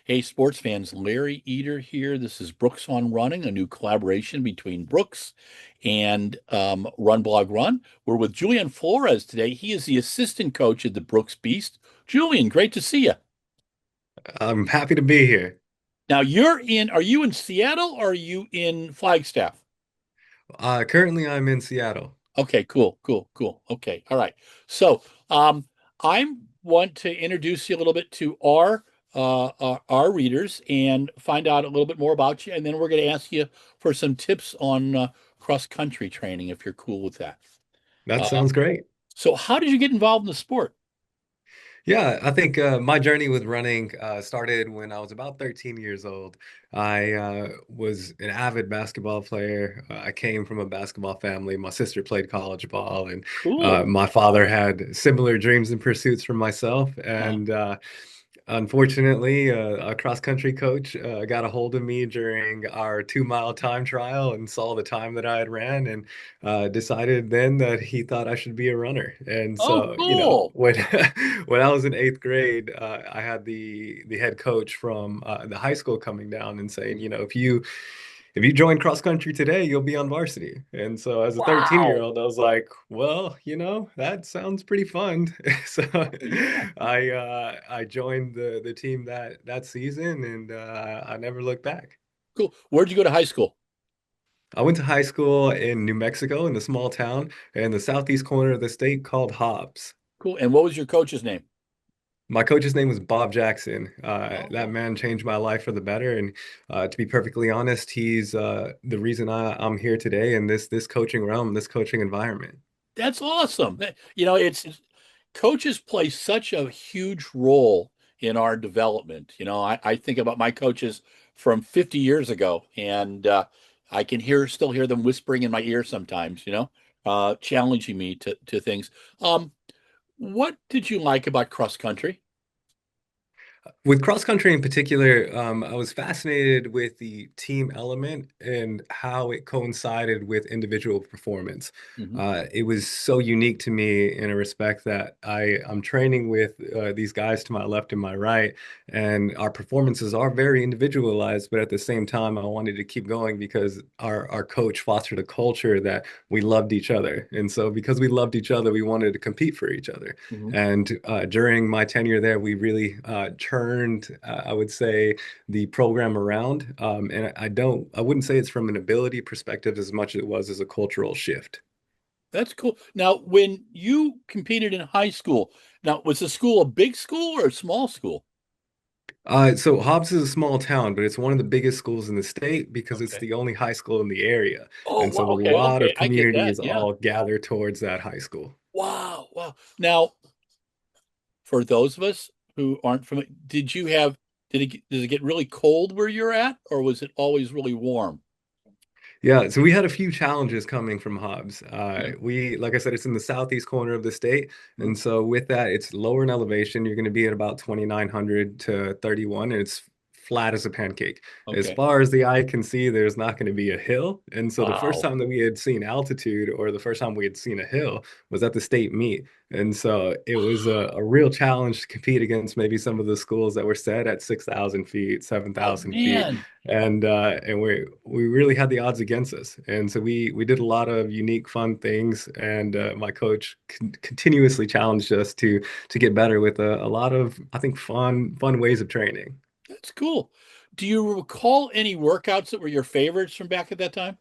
Hey, sports fans, Larry Eater here. This is Brooks on Running, a new collaboration between Brooks and Run Blog Run. We're with Julian Florez today. He is the assistant coach at the Brooks Beast. Julian, great to see you. I'm happy to be here. Now, are you in Seattle or are you in Flagstaff? Currently, I'm in Seattle. Okay, cool, cool, cool. Okay, all right. So, I want to introduce you a little bit to our readers and find out a little bit more about you, and then we're going to ask you for some tips on cross country training if you're cool with that. That Uh, sounds great. so, how did you get involved in the sport? Yeah, I think my journey with running started when I was about 13 years old. I was an avid basketball player. I came from a basketball family. My sister played college ball, and Cool. my father had similar dreams and pursuits for myself. Uh, And unfortunately, a cross country coach got a hold of me during our 2 mile time trial and saw the time that I had ran and decided then that he thought I should be a runner. And oh, so, cool. when when I was in eighth grade, I had the head coach from the high school coming down and saying, if you join cross country today, you'll be on varsity. And so as a 13-year-old Wow. old, I was like, well, that sounds pretty fun. So Yeah. I joined the team that season and I never looked back. Cool. Where'd you go to high school? I went to high school in New Mexico in a small town in the southeast corner of the state called Hobbs. Cool. And what was your coach's name? My coach's name was Bob Jackson. That Oh. man changed my life for the better. And to be perfectly honest, he's the reason I'm here today in this coaching realm, this coaching environment. That's awesome. It's coaches play such a huge role in our development. I think about my coaches from 50 years ago, and I can still hear them whispering in my ear sometimes, challenging me to things. Um, what did you like about cross country? With cross country in particular, I was fascinated with the team element and how it coincided with individual performance. Hmm. It was so unique to me in a respect that I'm training with these guys to my left and my right, and our performances are very individualized, but at the same time, I wanted to keep going because our coach fostered a culture that we loved each other. And so because we loved each other, we wanted to compete for each other. Hmm. And during my tenure there, we really turned, I would say, the program around. And I wouldn't say it's from an ability perspective as much as it was as a cultural shift. That's cool. Now, when you competed in high school, now was the school a big school or a small school? So Hobbs is a small town, but it's one of the biggest schools in the state because it's Okay. the only high school in the area. Oh, And so wow. a Okay. lot Okay. of I get that. communities Yeah. all gather towards that high school. Wow. Wow. Now, for those of us who aren't familiar, does it get really cold where you're at, or was it always really warm? Yeah, so we had a few challenges coming from Hobbs. Yeah. Like I said, it's in the southeast corner of the state. Mhm. And so with that, it's lower in elevation. You're going to be at about 2,900 to 31, and it's flat as a pancake. As Okay. far as the eye can see, there's not going to be a hill. And so the first Wow. time that we had seen altitude, or the first time we had seen a hill, was at the state meet. And so it was a real challenge to compete against maybe some of the schools that were set at 6,000 feet, Oh 7,000 feet, man. and we really had the odds against us. And so we did a lot of unique, fun things, and my coach continuously challenged us to get better with a lot of, I think, fun ways of training. That's cool. Do you recall any workouts that were your favorites from back at that time?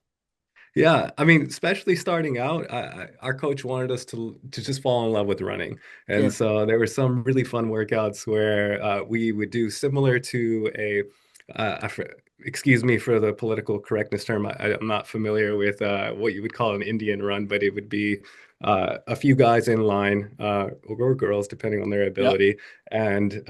Yeah, I mean, especially starting out, our coach wanted us to just fall in love with running, and Sure. so there were some really fun workouts where we would do similar to excuse me for the political correctness term. I'm not familiar with what you would call an Indian run, but it would be a few guys in line, or girls, depending on their Yep. ability, and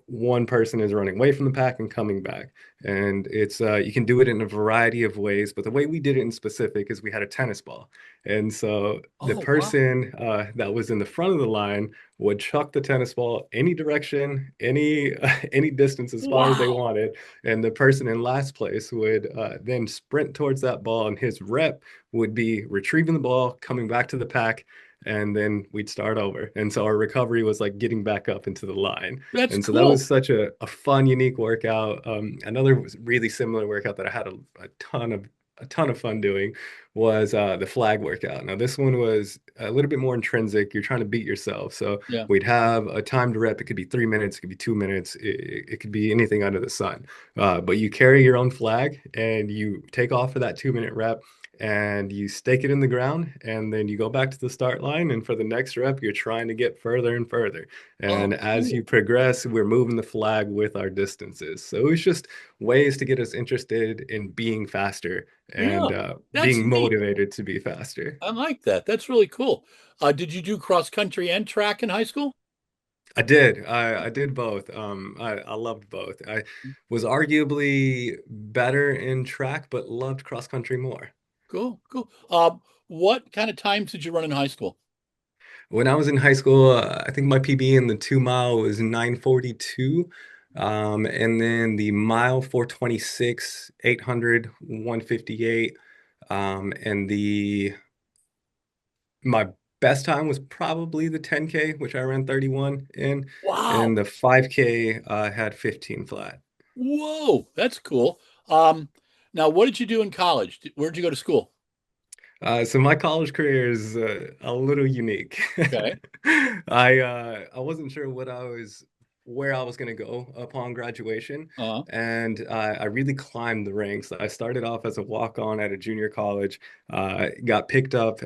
one person is running away from the pack and coming back. And it's you can do it in a variety of ways, but the way we did it in specific is we had a tennis ball. And so the Oh wow. person that was in the front of the line would chuck the tennis ball any direction, any any distance as far as they Wow. wanted, and the person in last place would then sprint towards that ball, and his rep would be retrieving the ball, coming back to the pack, and then we'd start over. And so our recovery was like getting back up into the line. That's And so that cool. was such a fun, unique workout. Another really similar workout that I had a ton of fun doing was the flag workout. Now this one was a little bit more intrinsic. You're trying to beat yourself. So Yeah. we'd have a timed rep. It could be 3 minutes, it could be 2 minutes, it could be anything under the sun. But you carry your own flag and you take off for that 2 minute rep and you stake it in the ground and then you go back to the start line, and for the next rep you're trying to get further and further, Oh, and as cool. you progress we're moving the flag with our distances. So it was just ways to get us interested in being faster Yeah. and That's being neat. motivated to be faster. I like that. That's really cool. Did you do cross country and track in high school? I did both. I loved both. I was arguably better in track but loved cross country more. Cool, cool. What kind of times did you run in high school? When I was in high school, I think my PB in the 2 mile was 9:42. And then the mile 4:26, 800, 1:58. And the my best time was probably the 10K, which I ran 31 in, Wow. and the 5K had 15 flat. Whoa, that's cool. Um, Now what did you do in college? Where'd you go to school? So my college career is a little unique. Okay. I wasn't sure where I was going to go upon graduation, Uh-huh. and I really climbed the ranks. I started off as a walk-on at a junior college, got picked up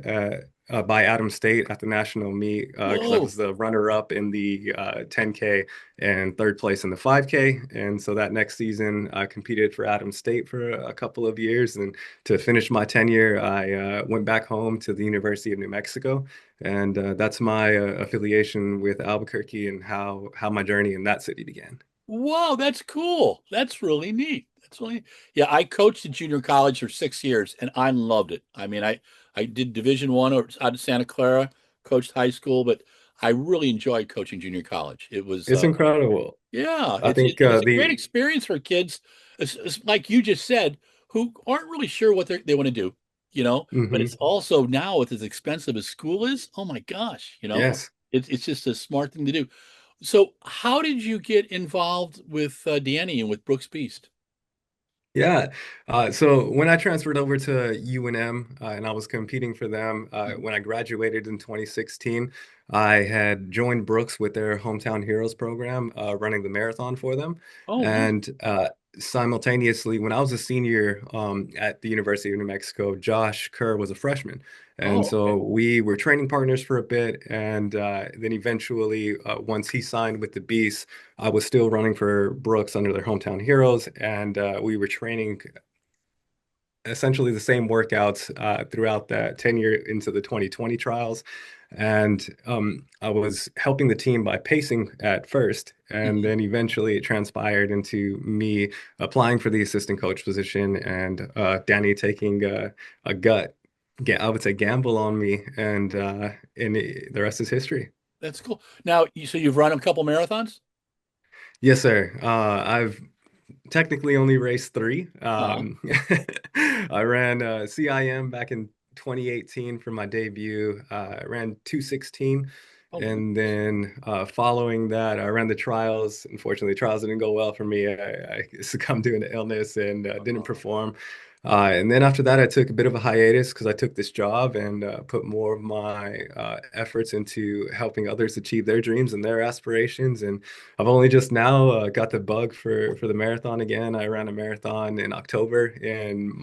by Adams State at the national meet because I Whoa. was the runner-up in the 10K and third place in the 5K. And so that next season, I competed for Adams State for a couple of years, and to finish my tenure, I went back home to the University of New Mexico, and that's my affiliation with Albuquerque and how my journey in that city began. Whoa, that's cool. That's really neat. That's really Yeah, I coached in junior college for 6 years and I loved it. I mean, I did Division 1 out of Santa Clara, coached high school, but I really enjoyed coaching junior college. It was It's incredible. yeah, I think it's a great the experience for kids, like you just said, who aren't really sure what they want to do, you know. But it's mhm. also now with as expensive as school is, oh my gosh, Yes. it's just a smart thing to do. So, how did you get involved with Danny and with Brooks Beast? Yeah. So when I transferred over to UNM and I was competing for them, Mhm. when I graduated in 2016, I had joined Brooks with their Hometown Heroes program, running the marathon for them. Oh, nice. And simultaneously, when I was a senior at the University of New Mexico, Josh Kerr was a freshman. And Oh, so okay. we were training partners for a bit. And then eventually, once he signed with the Beast, I was still running for Brooks under their Hometown Heroes, and we were training essentially the same workouts throughout that tenure into the 2020 trials. And I was helping the team by pacing at first, and Mhm. then eventually it transpired into me applying for the assistant coach position, and Danny taking a I would say, gamble on me, and the rest is history. That's cool. Now, so you've run a couple marathons? Yes, sir. I've technically only raced three. Uh-huh. I ran CIM back in 2018 for my debut. I ran 2:16. Oh, And then following that, I ran the trials. Unfortunately, trials didn't go well for me. I succumbed to an illness and didn't uh-huh. perform. And then after that, I took a bit of a hiatus because I took this job and put more of my efforts into helping others achieve their dreams and their aspirations. And I've only just now got the bug for the marathon again. I ran a marathon in October in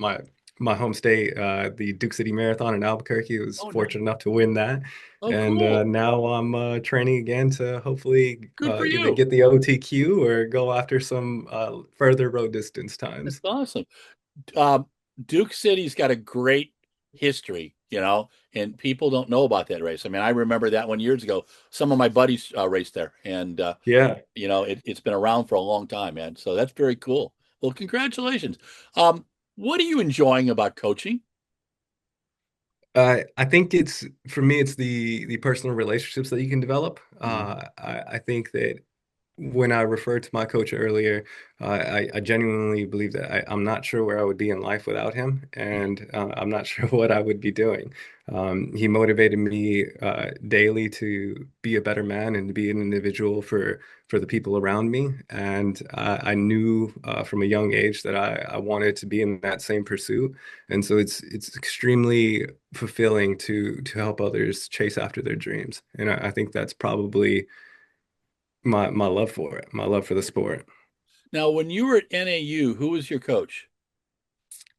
my home state, the Duke City Marathon in Albuquerque. I was Oh, nice. fortunate enough to win that, Oh, and cool. now I'm training again to hopefully Good for either you. get the OTQ or go after some further road distance That's times. awesome. Um, Duke City's got a great history, and people don't know about that race. I mean, I remember that one years ago. Some of my buddies raced there, and Yeah. it's been around for a long time, man. So that's very cool. Well, congratulations. Um, what are you enjoying about coaching? I think it's for me, it's the personal relationships that you can develop. Mhm. I think that when I referred to my coach earlier, I genuinely believe that I'm not sure where I would be in life without him, and I'm not sure what I would be doing. He motivated me daily to be a better man and to be an individual for the people around me. And I knew from a young age that I wanted to be in that same pursuit. And so it's extremely fulfilling to help others chase after their dreams. And I think that's probably my love for it, my love for the sport. Now, when you were at NAU, who was your coach?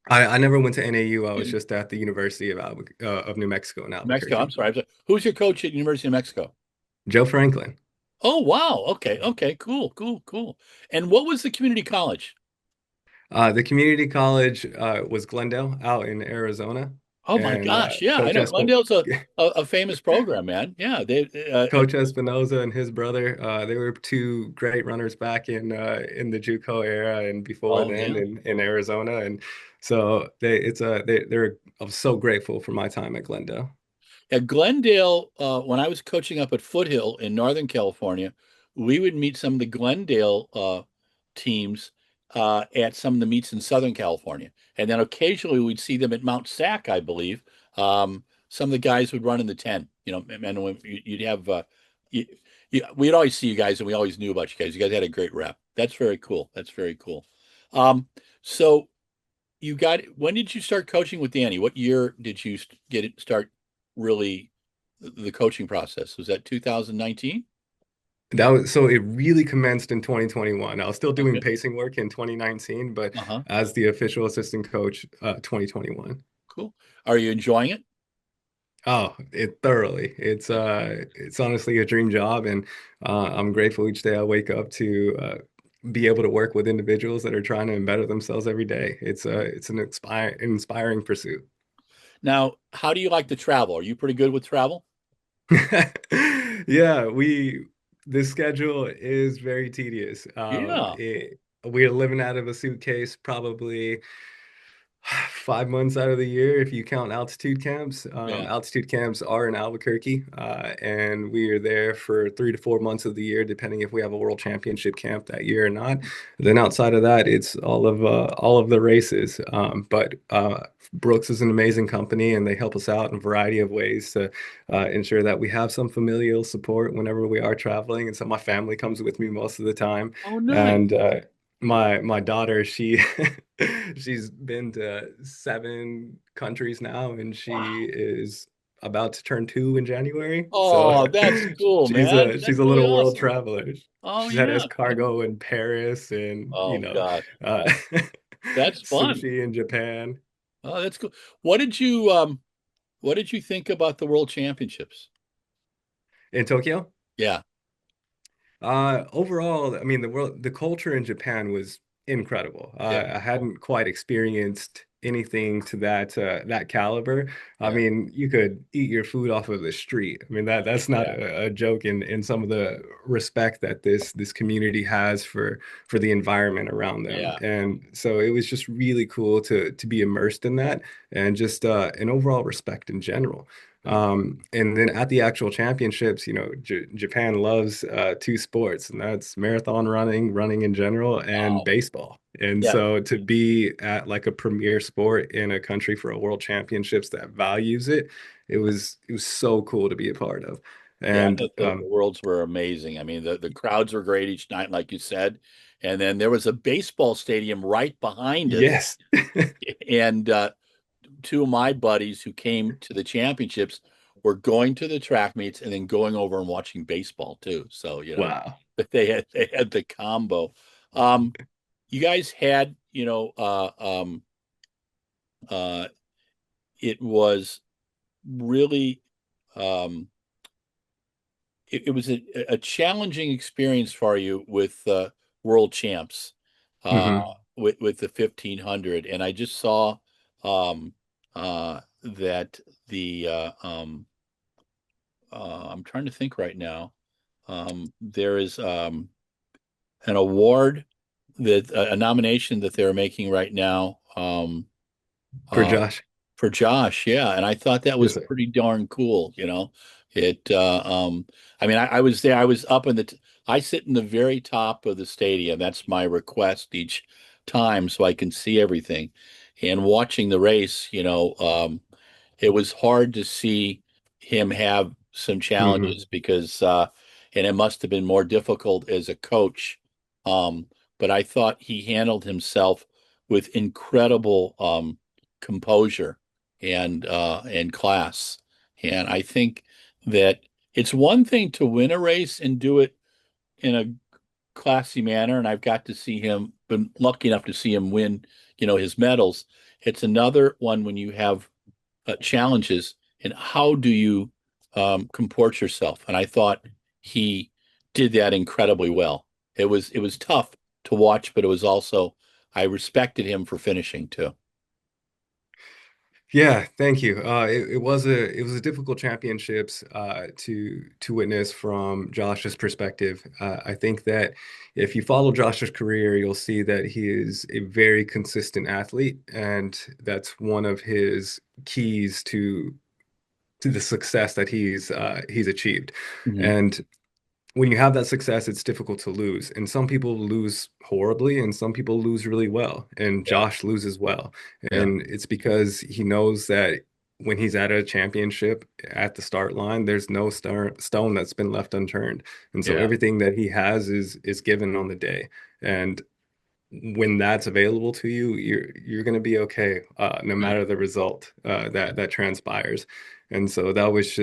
I never went to NAU. I was In just at the University of New Mexico in Mexico. I'm Albuquerque. sorry. Who was your coach at University of Mexico? Joe Franklin. Oh, wow. Okay. Okay. Cool. Cool. Cool. And what was the community college? The community college was Glendale out in Arizona, Oh my and gosh. Yeah, I know. Glendale's a famous program, man. Yeah. Coach Espinoza and his brother, they were two great runners back in the JUCO era and before oh then yeah. in Arizona, and so they're I'm so grateful for my time at Glendale. At Glendale, when I was coaching up at Foothill in Northern California, we would meet some of the Glendale teams at some of the meets in Southern California. And then occasionally we'd see them at Mount Sac, I believe. Some of the guys would run in the 10, and when you'd have, you, we'd always see you guys and we always knew about you guys. You guys had a great rep. That's very cool. That's very cool. So when did you start coaching with Danny? What year did you start really the coaching process? Was that 2019? That was so it really commenced in 2021. I was still doing Okay. pacing work in 2019, but Uh-huh. as the official assistant coach, 2021. Cool. Are you enjoying it? Oh, it thoroughly. It's honestly a dream job, and I'm grateful each day I wake up to be able to work with individuals that are trying to better themselves every day. It's an inspiring pursuit. Now, how do you like to travel? Are you pretty good with travel? Yeah, the schedule is very tedious. Yeah. We're living out of a suitcase probably 5 months out of the year if you count altitude camps. Yeah. Altitude camps are in Albuquerque, and we are there for 3 to 4 months of the year, depending if we have a world championship camp that year or not. Then outside of that, it's all of the races. But Brooks is an amazing company, and they help us out in a variety of ways to ensure that we have some familial support whenever we are traveling. And so my family comes with me most of the time, Oh, nice. and my daughter, she's been to 7 countries now, and she Wow. is about to turn 2 in January. So Oh, that's cool, man. That's she's a really little world awesome. traveler. Oh, She's had yeah. escargot in Paris and Oh gosh. uh, That's fun. sushi in Japan. Oh, that's cool. What did you think about the World Championships? In Tokyo. Yeah. Overall, I mean, the culture in Japan was incredible. Yeah. I hadn't quite experienced anything to that caliber. I Yeah. mean, you could eat your food off of the street. I mean, that's not Yeah. a joke in some of the respect that this community has for the environment around them. Yeah. And so it was just really cool to be immersed in that and just an overall respect in general. Yeah. And then at the actual championships, J Japan loves two sports, and that's marathon running, running in general, and Wow. baseball. And Yeah. so to be at like a premier sport in a country for a world championships that values it, it was so cool to be a part of. Yeah, And the worlds were amazing. I mean, the crowds were great each night, like you said. And then there was a baseball stadium right behind us. yes, And two of my buddies who came to the championships were going to the track meets and then going over and watching baseball too. So, wow. but they had the combo. Um, you guys had, uh, it was really um it was a challenging experience for you with world champs uh, Hmm. with the 1500, and I just saw that I'm trying to think right now. There is an award that a nomination that they're making right now For uh, Josh. for Josh, yeah, and I thought that was Yes, sir. pretty darn cool. It, I mean, I was there. I was up in I sit in the very top of the stadium. That's my request each time, so I can see everything. And watching the race, it was hard to see him have some Hmm. challenges because, and it must have been more difficult as a coach. Um, but I thought he handled himself with incredible composure and class. And I think that it's one thing to win a race and do it in a classy manner. And I've got to see him, been lucky enough to see him win, his medals. It's another one when you have challenges and how do you comport yourself. And I thought he did that incredibly well. It was tough to watch, but it was also I respected him for finishing too. Yeah, thank you. It was a difficult championships to witness from Josh's perspective. I think that if you follow Josh's career, you'll see that he is a very consistent athlete, and that's one of his keys to the success that he's achieved. Mhm. And when you have that success, it's difficult to lose. And some people lose horribly, and some people lose really well. And Yeah, Josh loses well. yeah, And it's because he knows that when he's at a championship at the start line, there's no stone that's been left unturned. And so yeah, everything that he has is given on the day. And when that's available to you, you're going to be okay, no yeah, matter the result that transpires. And so that was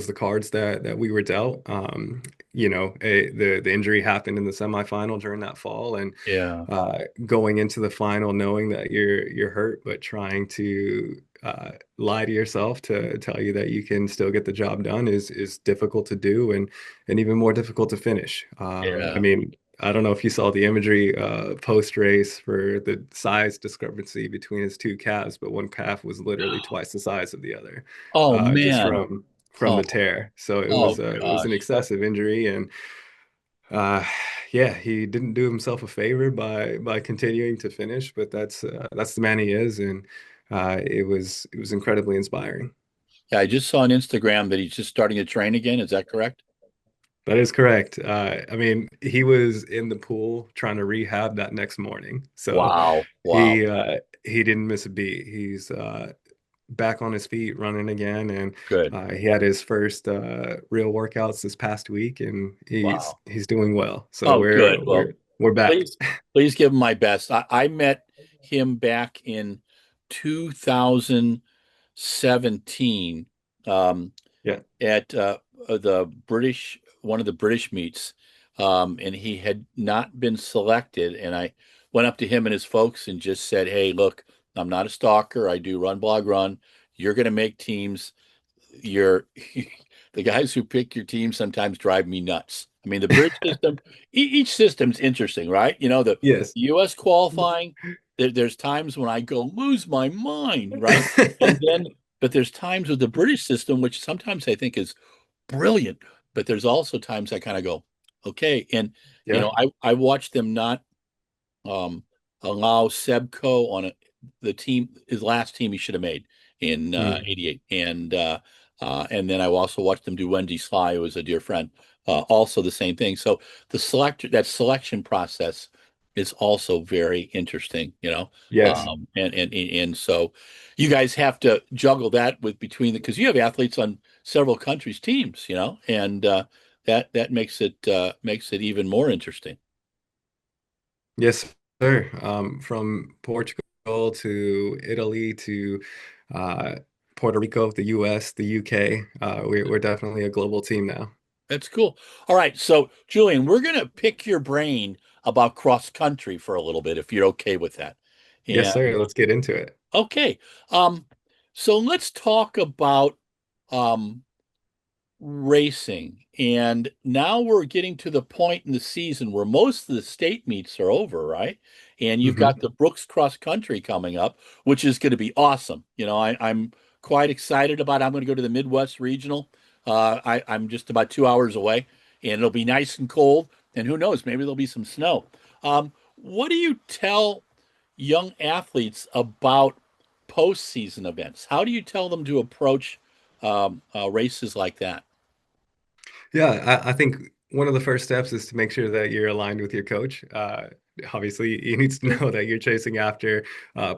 the cards that we were dealt. The injury happened in the semifinal during that fall, and yeah, going into the final, knowing that you're hurt, but trying to lie to yourself to tell you that you can still get the job done is difficult to do, and even more difficult to finish. I yeah. mean, I don't know if you saw the imagery post race for the size discrepancy between his two calves, but one calf was literally twice the size of the other, Oh just man. from the Oh, tear. So oh it was an gosh. excessive injury, and uh, yeah, he didn't do himself a favor by continuing to finish. But that's the man he is, and it was incredibly inspiring. Yeah, I just saw on Instagram that he's just starting to train again. Is that correct? That is correct. I mean, he was in the pool trying to rehab that next morning, so Wow. Wow. he didn't miss a beat. He's back on his feet running again, and Good. he had his first real workouts this past week, and Wow. he's doing well. So Oh, good. we're Well, we're we're back. please, please give him my best. I met him back in 2017 um, Yeah. at one of the British meets, and he had not been selected. And I went up to him and his folks and just said, "Hey, look, I'm not a stalker. I do run, blog, run. You're going to make teams. You're the guys who pick your team sometimes drive me nuts. I mean, the British system, each system's interesting, right? The Yes. U.S. qualifying, there's times when I go lose my mind, right? And then, but there's times with the British system, which sometimes I think is brilliant, but there's also times I kind of go, okay. And, Yeah. I watched them not um, allow Sebco on the team, his last team he should have made in Mm. '88, and then I also watched them do Wendy Sly, who was a dear friend, also the same thing. So that selection process is also very interesting, Yes. and so you guys have to juggle that with between because you have athletes on several countries' teams, and that makes it even more interesting. Yes, sir. From Portugal to Italy to uh, Puerto Rico, the US, the UK, we're definitely a global team now. That's cool. All right. So, Julian, we're going to pick your brain about cross country for a little bit, if you're okay with that. Yes, And sir. Let's get into it. okay. Um, so let's talk about um, racing. And now we're getting to the point in the season where most of the state meets are over, right? And you've got Hmm. the Brooks Cross Country coming up, which is going to be awesome. I'm quite excited about it. I'm going to go to the Midwest Regional. I'm just about 2 hours away, and it'll be nice and cold. And who knows, maybe there'll be some snow. What do you tell young athletes about postseason events? How do you tell them to approach races like that? Yeah, I think one of the first steps is to make sure that you're aligned with your coach. Obviously, he needs to know that you're chasing after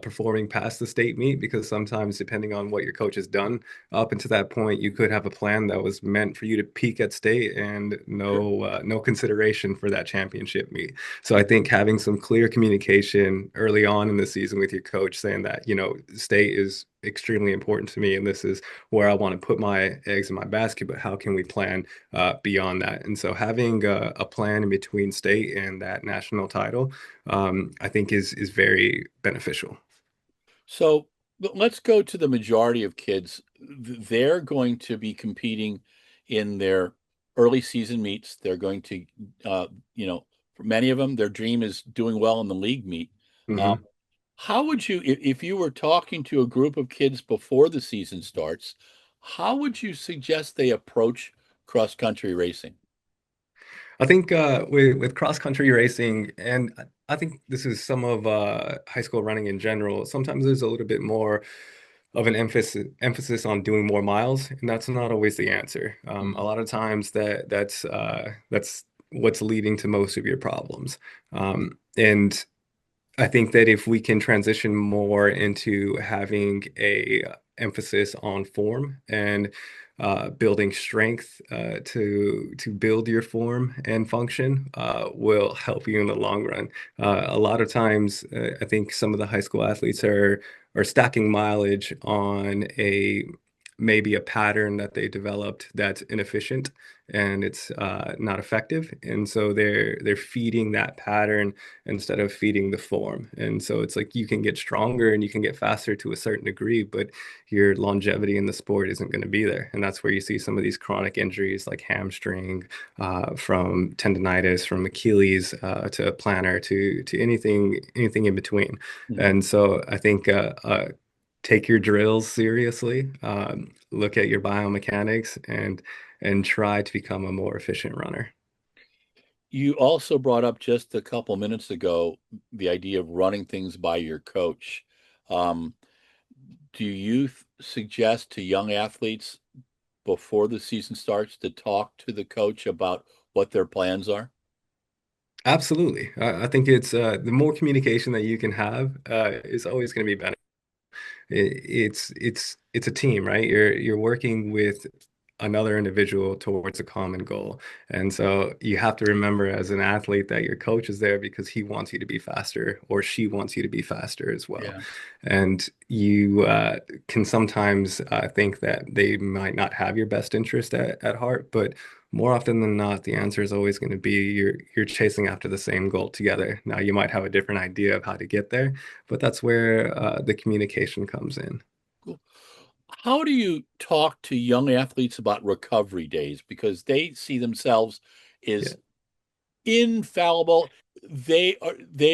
performing past the state meet because sometimes, depending on what your coach has done up until that point, you could have a plan that was meant for you to peak at state and Sure. no consideration for that championship meet. So I think having some clear communication early on in the season with your coach, saying that, state is extremely important to me and this is where I want to put my eggs in my basket, but how can we plan beyond that? And so having a plan in between state and that national title, I think is very beneficial. So let's go to the majority of kids. They're going to be competing in their early season meets. They're going to, uh, for many of them, their dream is doing well in the league meet. Uh, Hmm. how would you, if you were talking to a group of kids before the season starts, how would you suggest they approach cross country racing? I think with cross country racing, and I think this is some of high school running in general. Sometimes there's a little bit more of an emphasis on doing more miles, and that's not always the answer. A Mhm. lot of times that's what's leading to most of your problems. And I think that if we can transition more into having a emphasis on form and building strength to build your form and function will help you in the long run. A lot of times, I think some of the high school athletes are stacking mileage on a maybe a pattern that they developed that's inefficient and it's not effective, and so they're feeding that pattern instead of feeding the form. And so it's like you can get stronger and you can get faster to a certain degree, but your longevity in the sport isn't going to be there. And that's where you see some of these chronic injuries like hamstring, from tendonitis, from Achilles to plantar to anything in between. Mhm. And so I think take your drills seriously, look at your biomechanics, and try to become a more efficient runner. You also brought up just a couple minutes ago the idea of running things by your coach. Um, do you suggest to young athletes before the season starts to talk to the coach about what their plans are? Absolutely. I think it's the more communication that you can have is always going to be better. It's a team, right? You're working with another individual towards a common goal. And so you have to remember as an athlete that your coach is there because he wants you to be faster or she wants you to be faster as well. Yeah. And you can sometimes think that they might not have your best interest at heart, but more often than not, the answer is always going to be you're chasing after the same goal together. Now, you might have a different idea of how to get there, but that's where the communication comes in. Cool. How do you talk to young athletes about recovery days? Because they see themselves Yeah. as infallible. They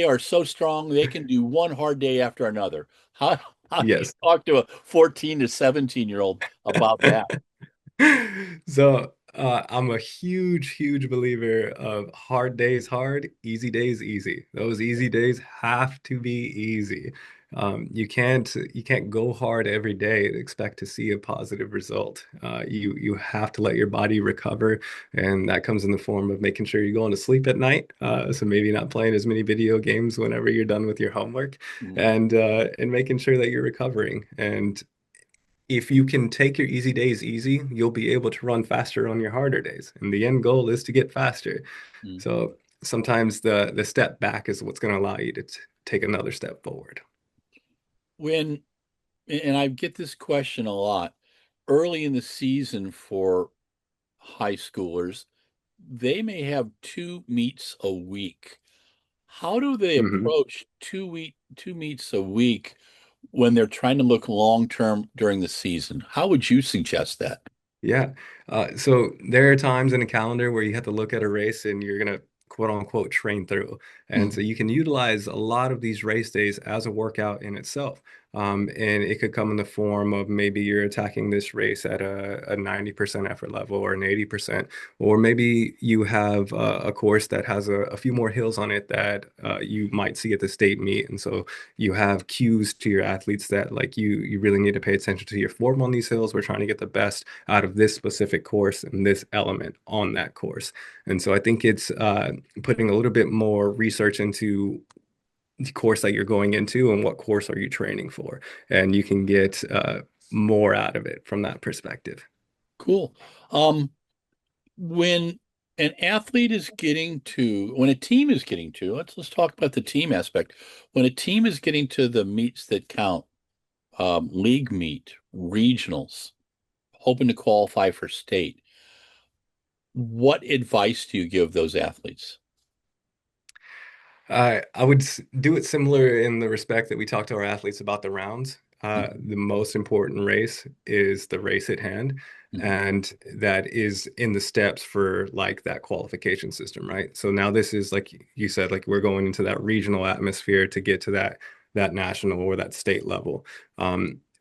are so strong they can do one hard day after another. How do you Yes. talk to a 14 to 17-year-old about that? So I'm a huge believer of hard days hard, easy days easy. Those easy days have to be easy. You can't go hard every day and expect to see a positive result. You have to let your body recover, and that comes in the form of making sure you're going to sleep at night. So maybe not playing as many video games whenever you're done with your homework, Mhm. and making sure that you're recovering. And if you can take your easy days easy, you'll be able to run faster on your harder days. And the end goal is to get faster. Mhm. So sometimes the step back is what's going to allow you to take another step forward. When and I get this question a lot, early in the season for high schoolers, they may have two meets a week. How do they Mhm. approach two meets a week when they're trying to look long term during the season? How would you suggest that? Yeah. So there are times in a calendar where you have to look at a race and you're going to quote unquote train through. And so Mhm. you can utilize a lot of these race days as a workout in itself. And it could come in the form of maybe you're attacking this race at a 90% effort level or an 80%, or maybe you have a course that has a few more hills on it that you might see at the state meet. And so you have cues to your athletes that like you really need to pay attention to your form on these hills. We're trying to get the best out of this specific course and this element on that course. And so I think it's putting a little bit more research into the course that you're going into and what course are you training for. And you can get more out of it from that perspective. Cool. When an athlete is getting to, when a team is getting to, let's talk about the team aspect. When a team is getting to the meets that count, league meet, regionals, hoping to qualify for state, what advice do you give those athletes? I would do it similar in the respect that we talk to our athletes about the rounds. Mhm, The most important race is the race at hand, mhm. and that is in the steps for like that qualification system, right? So now this is like you said, like we're going into that regional atmosphere to get to that national or that state level.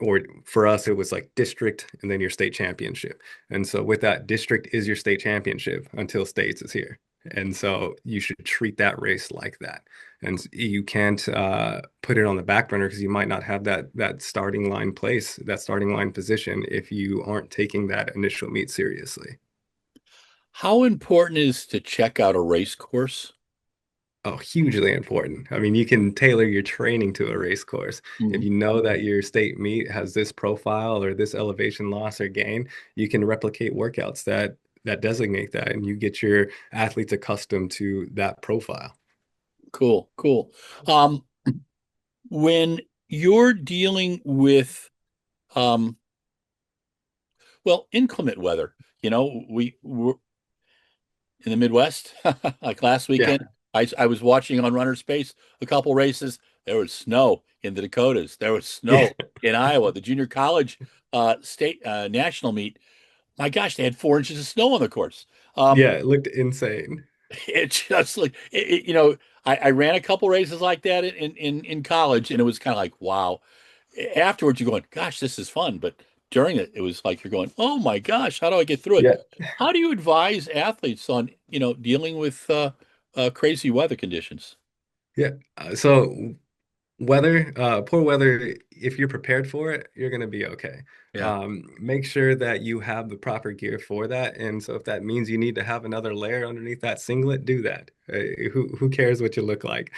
Or for us, it was like district and then your state championship. And so with that, district is your state championship until states is here. And so you should treat that race like that. And you can't put it on the back burner because you might not have that starting line place, that starting line position if you aren't taking that initial meet seriously. How important is to check out a race course? Oh, hugely important. I mean, you can tailor your training to a race course. If Mhm. you know that your state meet has this profile or this elevation loss or gain, you can replicate workouts that designate that, and you get your athletes accustomed to that profile. Cool, cool. Um, when you're dealing with, um, well, inclement weather, we were in the Midwest, like last Yeah. weekend, I was watching on Runner Space a couple races. There was snow in the Dakotas. There was Yeah. snow in Iowa. The junior college state national meet. My gosh, they had 4 inches of snow on the course. Um, Yeah, it looked insane. it just like I ran a couple races like that in college, and it was kind of like wow. Afterwards, you're going, gosh, this is fun, but during it, it was like you're going, oh my gosh, how do I get through it? Yeah. How do you advise athletes on dealing with crazy weather conditions? Yeah. So weather, poor weather, if you're prepared for it, you're going to be okay. Yeah. Make sure that you have the proper gear for that. And so if that means you need to have another layer underneath that singlet, do that. Who cares what you look like?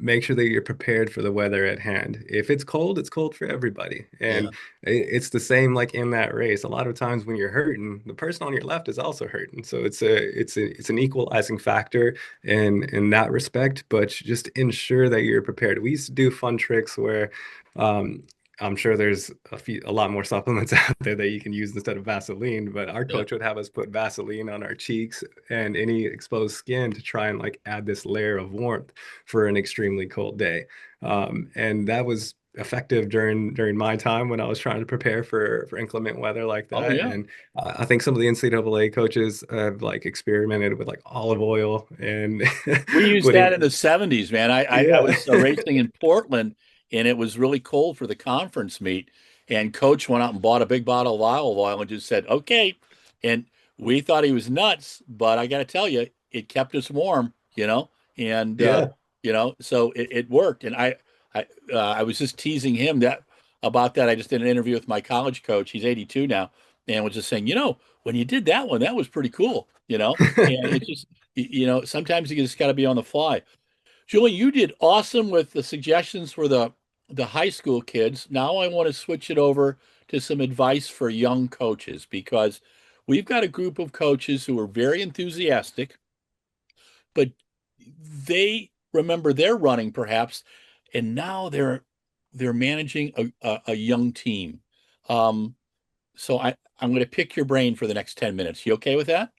Make sure that you're prepared for the weather at hand. If it's cold for everybody. And Yeah. it's the same like in that race. A lot of times when you're hurting, the person on your left is also hurting. So it's an equalizing factor in that respect, but just ensure that you're prepared. We used to do fun tricks where um, I'm sure there's a lot more supplements out there that you can use instead of Vaseline, but our Yeah. coach would have us put Vaseline on our cheeks and any exposed skin to try and like add this layer of warmth for an extremely cold day. And that was effective during my time when I was trying to prepare for inclement weather like Oh that. yeah. And I think some of the NCAA coaches have like experimented with like olive oil and We used that in putting, the 70s, man. I yeah, was racing in Portland, and it was really cold for the conference meet. And coach went out and bought a big bottle of olive oil and just said, okay. And we thought he was nuts, but I got to tell you, it kept us warm. And, yeah, so it worked. And I was just teasing him about that. I just did an interview with my college coach. He's 82 now, and was just saying, when you did that one, that was pretty cool. And it's just, sometimes you just got to be on the fly. Julie, you did awesome with the suggestions for the high school kids. Now I want to switch it over to some advice for young coaches because we've got a group of coaches who are very enthusiastic, but they remember their running perhaps, and now they're managing a young team. Um, so I'm going to pick your brain for the next 10 minutes. You okay with that?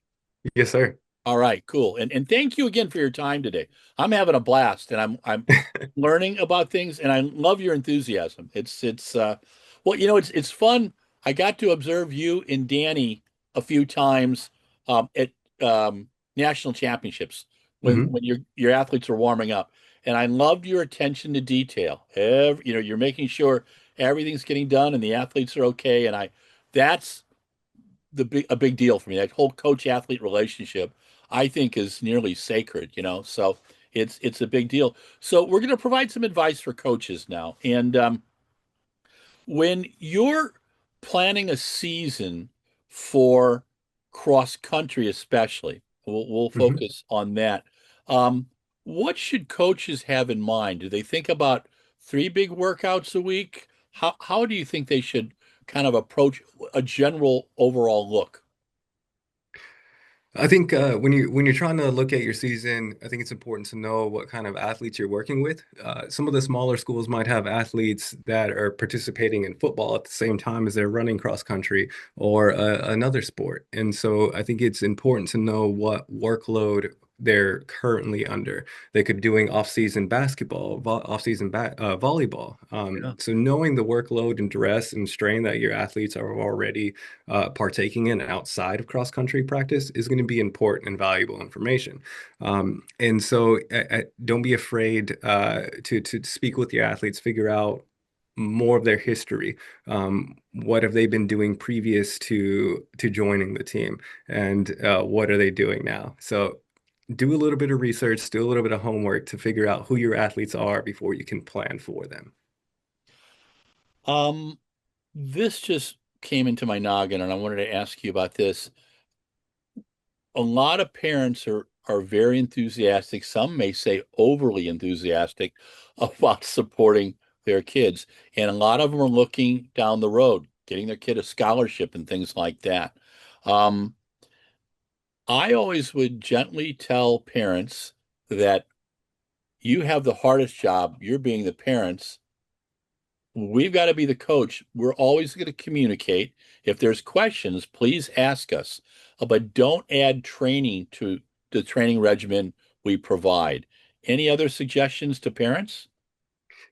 yes, sir. All right, cool. And thank you again for your time today. I'm having a blast and I'm learning about things and I love your enthusiasm. It's well, it's fun. I got to observe you and Danny a few times at national championships when Hmm. when your athletes are warming up. And I loved your attention to detail. You're making sure everything's getting done and the athletes are okay. And that's a big deal for me. That whole coach athlete relationship, I think, is nearly sacred. So it's a big deal. So we're going to provide some advice for coaches now. And when you're planning a season for cross country, especially, we'll Mhm. focus on that. Um, what should coaches have in mind? Do they think about three big workouts a week? How do you think they should kind of approach a general overall look? I think when you're trying to look at your season, I think it's important to know what kind of athletes you're working with. Some of the smaller schools might have athletes that are participating in football at the same time as they're running cross country or another sport. And so I think it's important to know what workload they're currently under. They could be doing off-season basketball, off-season volleyball. Yeah. So knowing the workload and duress and strain that your athletes are already partaking in outside of cross country practice is going to be important and valuable information. And so don't be afraid to speak with your athletes, figure out more of their history. What have they been doing previous to joining the team, and what are they doing now? So do a little bit of research, do a little bit of homework to figure out who your athletes are before you can plan for them. Um, this just came into my noggin, and I wanted to ask you about this. A lot of parents are very enthusiastic. Some may say overly enthusiastic about supporting their kids, and a lot of them are looking down the road, getting their kid a scholarship and things like that. Um, I always would gently tell parents that you have the hardest job. You're being the parents. We've got to be the coach. We're always going to communicate. If there's questions, please ask us, but don't add training to the training regimen we provide. Any other suggestions to parents?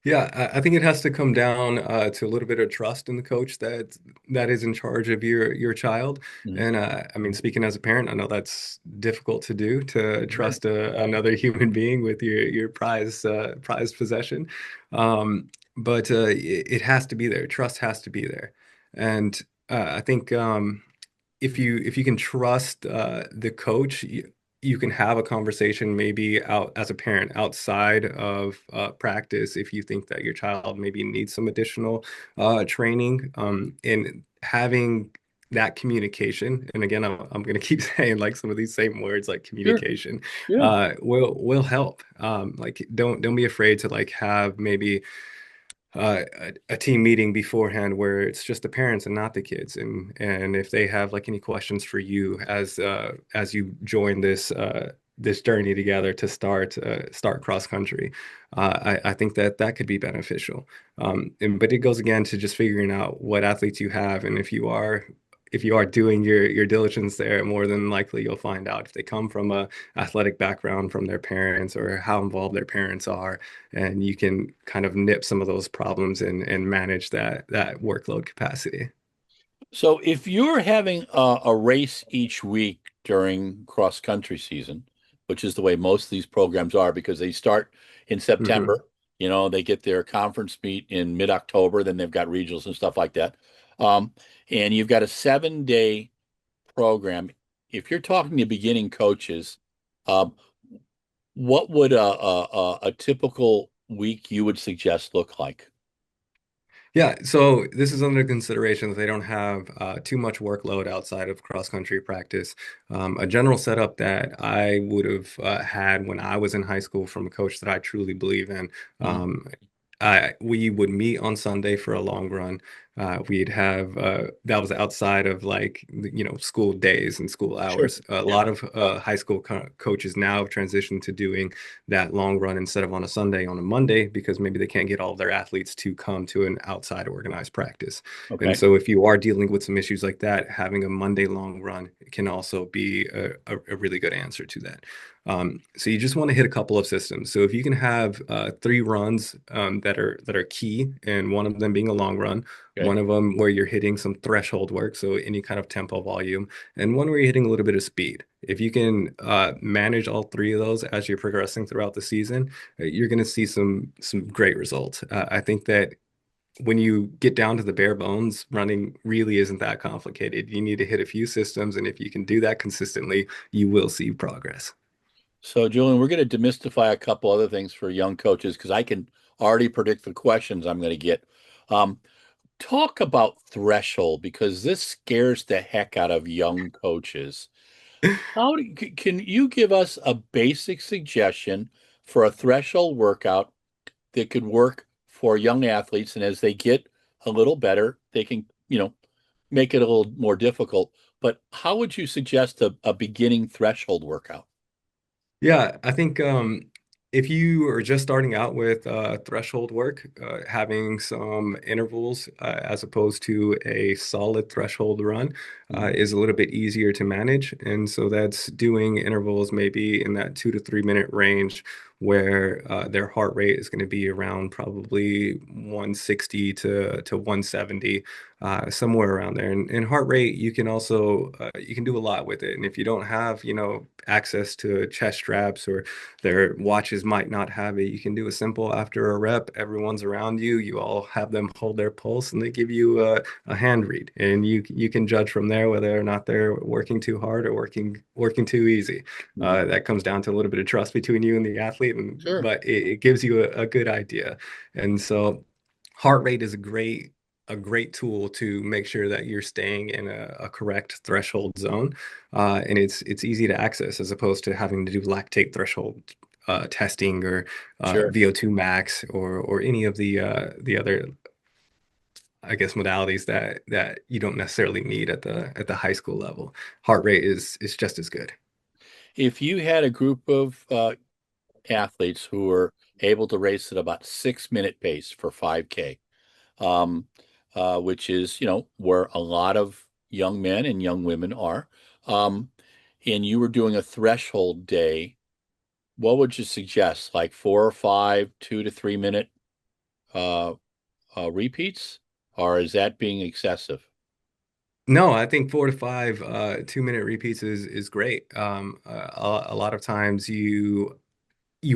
Yeah, I think it has to come down to a little bit of trust in the coach that is in charge of your child. Mhm. And I mean, speaking as a parent, I know that's difficult to do, to Yeah, trust another human being with your prized possession. But it has to be there. Trust has to be there. And I think if you can trust the coach, you can have a conversation maybe out as a parent outside of practice if you think that your child maybe needs some additional training in having that communication. And again, I'm going to keep saying like some of these same words like sure. communication Yeah. will help. Like don't be afraid to like have maybe a team meeting beforehand where it's just the parents and not the kids, and if they have like any questions for you as you join this journey together to start cross country, I think that that could be beneficial. But it goes again to just figuring out what athletes you have, and if you are doing your diligence there, more than likely you'll find out if they come from a athletic background from their parents or how involved their parents are, and you can kind of nip some of those problems and manage that workload capacity. So if you're having a race each week during cross country season, which is the way most of these programs are because they start in Hmm. September, they get their conference meet in mid-October, then they've got regionals and stuff like that. Um, and you've got a 7-day program. If you're talking to beginning coaches, um, what would a typical week you would suggest look like? Yeah, so this is under consideration that they don't have too much workload outside of cross-country practice. A general setup that I would have had when I was in high school from a coach that I truly believe in. Mhm. Um, we would meet on Sunday for a long run. We'd have that was outside of like school days and school Sure. hours. A Yeah. lot of high school coaches now have transitioned to doing that long run instead of on a Sunday on a Monday because maybe they can't get all of their athletes to come to an outside organized practice. And Okay. so if you are dealing with some issues like that, having a Monday long run can also be a really good answer to that. So you just want to hit a couple of systems. So if you can have three runs that are key, and one of them being a long run, Okay. one of them where you're hitting some threshold work, so any kind of tempo volume, and one where you're hitting a little bit of speed. If you can manage all three of those as you're progressing throughout the season, you're going to see some great results. I think that when you get down to the bare bones, running really isn't that complicated. You need to hit a few systems, and if you can do that consistently, you will see progress. So, Julian, we're going to demystify a couple other things for young coaches because I can already predict the questions I'm going to get. Um, Talk about threshold because this scares the heck out of young coaches. Can you give us a basic suggestion for a threshold workout that could work for young athletes? And as they get a little better, they can, make it a little more difficult. But how would you suggest a beginning threshold workout? Yeah, I think if you are just starting out with threshold work, having some intervals as opposed to a solid threshold run Mhm. is a little bit easier to manage. And so that's doing intervals maybe in that 2 to 3 minute range where their heart rate is going to be around probably 160 to 170, somewhere around there. And heart rate, you can also you can do a lot with it. And if you don't have, access to chest straps or their watches might not have it, you can do a simple after a rep. Everyone's around you. You all have them hold their pulse, and they give you a hand read, and you can judge from there whether or not they're working too hard or working too easy. Mhm. That comes down to a little bit of trust between you and the athlete, Sure. but it gives you a good idea. And so heart rate is a great tool to make sure that you're staying in a correct threshold zone, and it's easy to access as opposed to having to do lactate threshold testing or Sure. VO2 max or any of the other, I guess, modalities that you don't necessarily need at the high school level. Heart rate is just as good. If you had a group of athletes who were able to race at about 6 minute pace for 5K, um, which is, where a lot of young men and young women are, um, and you were doing a threshold day, what would you suggest? Like 4 or 5, 2 to 3 minute uh, repeats, or is that being excessive? No, I think 4 to 5 2 minute repeats is great. A lot of times you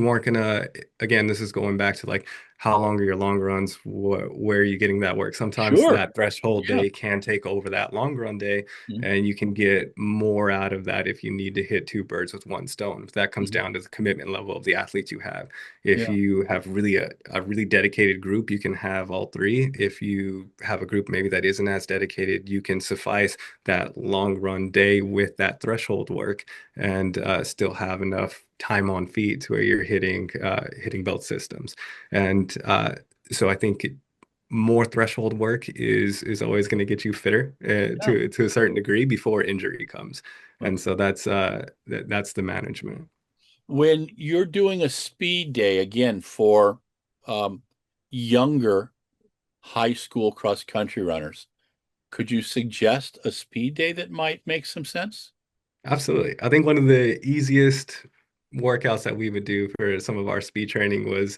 aren't gonna, again, this is going back to like how long are your long runs, where are you getting that work? Sometimes Sure. that threshold Yeah. day can take over that long run day, Mhm. and you can get more out of that if you need to hit two birds with one stone. That comes Mhm. down to the commitment level of the athletes you have. If Yeah. you have really a really dedicated group, you can have all three. If you have a group maybe that isn't as dedicated, you can suffice that long run day with that threshold work and still have enough time on feet to where you're hitting both systems. And so I think more threshold work is always going to get you fitter Yeah. to a certain degree before injury comes. And Okay. so that's the management. When you're doing a speed day again for um, younger high school cross country runners, could you suggest a speed day that might make some sense? Absolutely. I think one of the easiest workouts that we would do for some of our speed training was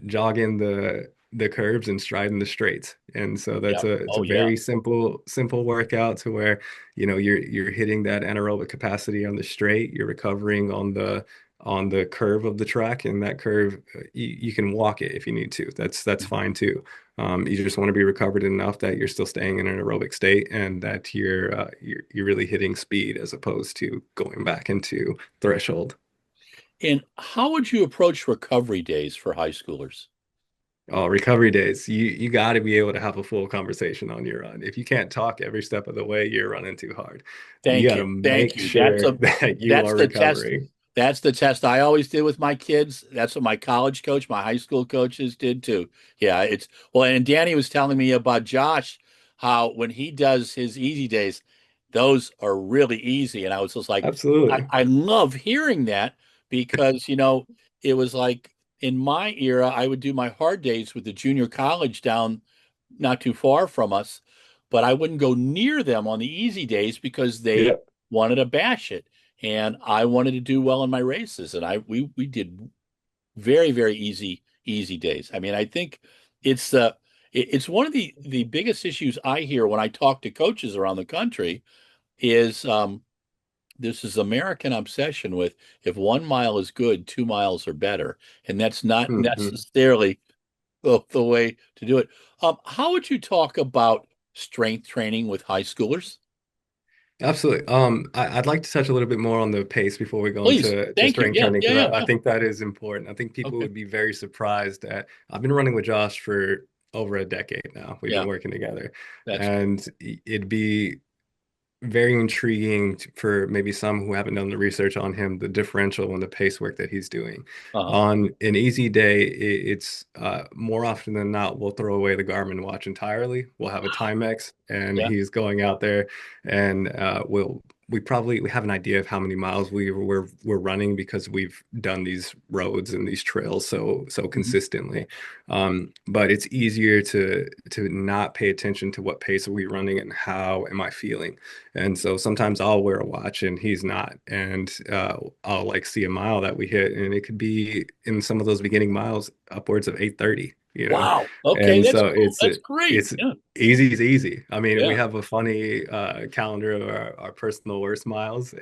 jogging the curves and striding the straights. And so Yeah. it's a Oh, yeah. very simple workout to where, you're hitting that anaerobic capacity on the straight, you're recovering on the curve of the track, and that curve you can walk it if you need to. That's Mhm. fine too. You just want to be recovered enough that you're still staying in an aerobic state and that you're really hitting speed as opposed to going back into threshold. And how would you approach recovery days for high schoolers? Oh, recovery days. You got to be able to have a full conversation on your run. If you can't talk every step of the way, you're running too hard. You Thank got to you. Thank make you. sure that you That's are the test. recovering. That's the test I always did with my kids. That's what my college coach, my high school coaches did too. Yeah, it's well, and Danny was telling me about Josh, how when he does his easy days, those are really easy. And I was just like, Absolutely. I love hearing that because, it was like in my era, I would do my hard days with the junior college down not too far from us, but I wouldn't go near them on the easy days because they Yeah. wanted to bash it. And I wanted to do well in my races. And we did very, very easy days. I mean, I think it's the It's one of the biggest issues I hear when I talk to coaches around the country is this is American obsession with if 1 mile is good, 2 miles are better, and that's not Mhm. necessarily the way to do it. How would you talk about strength training with high schoolers? Absolutely. I'd like to touch a little bit more on the pace before we go Please, into to thank you. strength Yeah, training yeah, because yeah, I yeah. think that is important. I think people Okay. would be very surprised at. I've been running with Josh for over a decade now. We've been Yeah, working together, that's good. and it'd be very intriguing for maybe some who haven't done the research on him, the differential and the pace work that he's doing. Uh-huh. On an easy day, it's more often than not, we'll throw away the Garmin watch entirely. We'll have a Timex, and Yeah. he's going out there, and we have an idea of how many miles we're running because we've done these roads and these trails so Mhm. consistently. But it's easier to not pay attention to what pace are we running and how am I feeling. And so sometimes I'll wear a watch and he's not. And I'll like see a mile that we hit, and it could be in some of those beginning miles upwards of 8:30, you know. Wow. Okay, And that's so cool. That's great. it's Yeah, easy is easy. I mean, we yeah. have a funny calendar of our personal worst miles.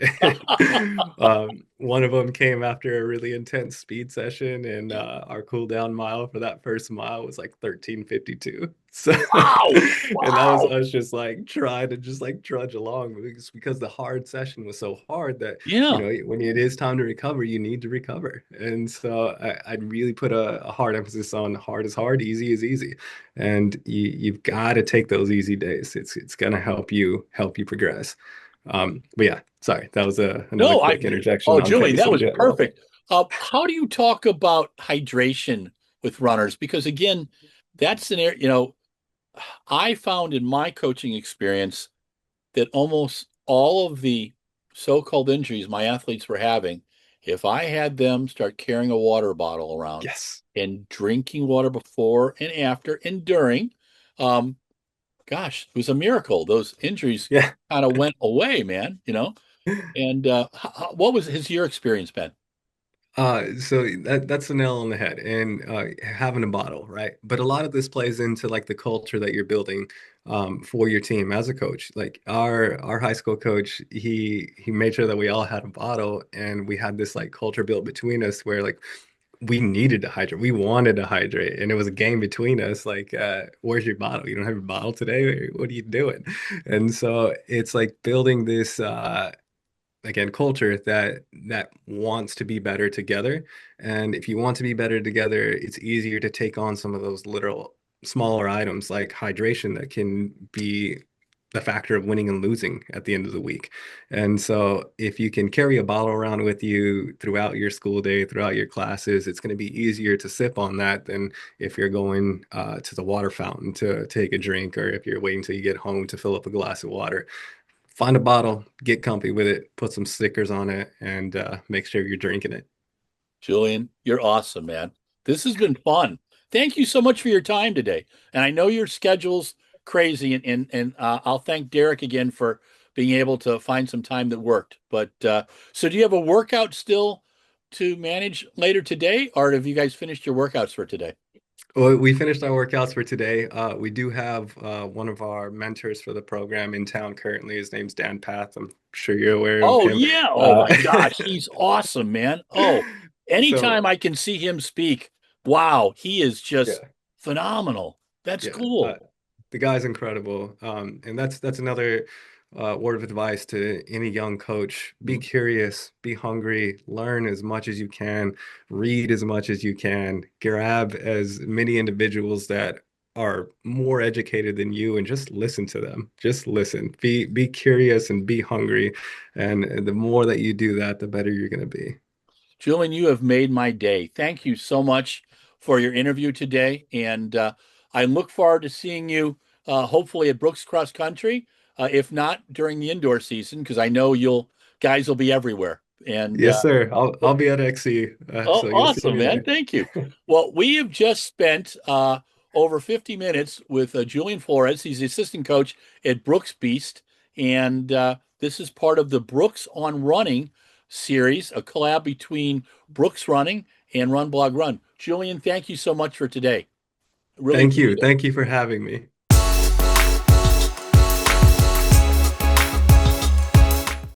One of them came after a really intense speed session, and our cool down mile for that first mile was like 13:52. So, Wow. and that was Wow. us just like trying to just like trudge along because the hard session was so hard that, Yeah. when it is time to recover, you need to recover. And so I'd really put a hard emphasis on hard is hard, easy is easy. And you've got to take those easy days. It's gonna help you progress. But yeah, sorry, that was another No, quick interjection oh, on Julian, pace that in was general. perfect. How do you talk about hydration with runners? Because again, that's an area, I found in my coaching experience that almost all of the so-called injuries my athletes were having, if I had them start carrying a water bottle around Yes. and drinking water before and after and during, um, gosh, it was a miracle. Those injuries Yeah. kind of went away, man. And what was has your experience been? So that's the nail on the head, and having a bottle, right? But a lot of this plays into like the culture that you're building for your team as a coach. Like our high school coach, he made sure that we all had a bottle, and we had this like culture built between us where like we needed to hydrate, we wanted to hydrate, and it was a game between us. Like, where's your bottle? You don't have your bottle today? What are you doing? And so it's like building this. Again, culture that wants to be better together. And if you want to be better together, it's easier to take on some of those literal smaller items like hydration that can be the factor of winning and losing at the end of the week. And so if you can carry a bottle around with you throughout your school day, throughout your classes, it's going to be easier to sip on that than if you're going to the water fountain to take a drink, or if you're waiting till you get home to fill up a glass of water. Find a bottle, get comfy with it, put some stickers on it, and make sure you're drinking it. Julian, you're awesome, man. This has been fun. Thank you so much for your time today. And I know your schedule's crazy, and I'll thank Derek again for being able to find some time that worked. But so, do you have a workout still to manage later today, or have you guys finished your workouts for today? Well, we finished our workouts for today. We do have one of our mentors for the program in town currently. His name's Dan Path. I'm sure you're aware of Oh him. yeah. Oh Uh, my gosh, he's awesome, man. Oh, so anytime I can see him speak, wow, he is just yeah, phenomenal. That's yeah. cool. The guy's incredible. And that's another word of advice to any young coach. Be Mhm. curious, be hungry, learn as much as you can, read as much as you can, grab as many individuals that are more educated than you and just listen to them. Just listen. Be curious and be hungry. And the more that you do that, the better you're going to be. Julian, you have made my day. Thank you so much for your interview today. And I look forward to seeing you hopefully at Brooks Cross Country, if not during the indoor season, because I know you'll guys will be everywhere. And Yes, sir. I'll be at XC, oh, so you'll see awesome, me man. there. Thank you. Well, we have just spent over 50 minutes with Julian Florez. He's the assistant coach at Brooks Beast. And this is part of the Brooks on Running series, a collab between Brooks Running and Run Blog Run. Julian, thank you so much for today. Really Thank you. appreciate it. Thank you for having me.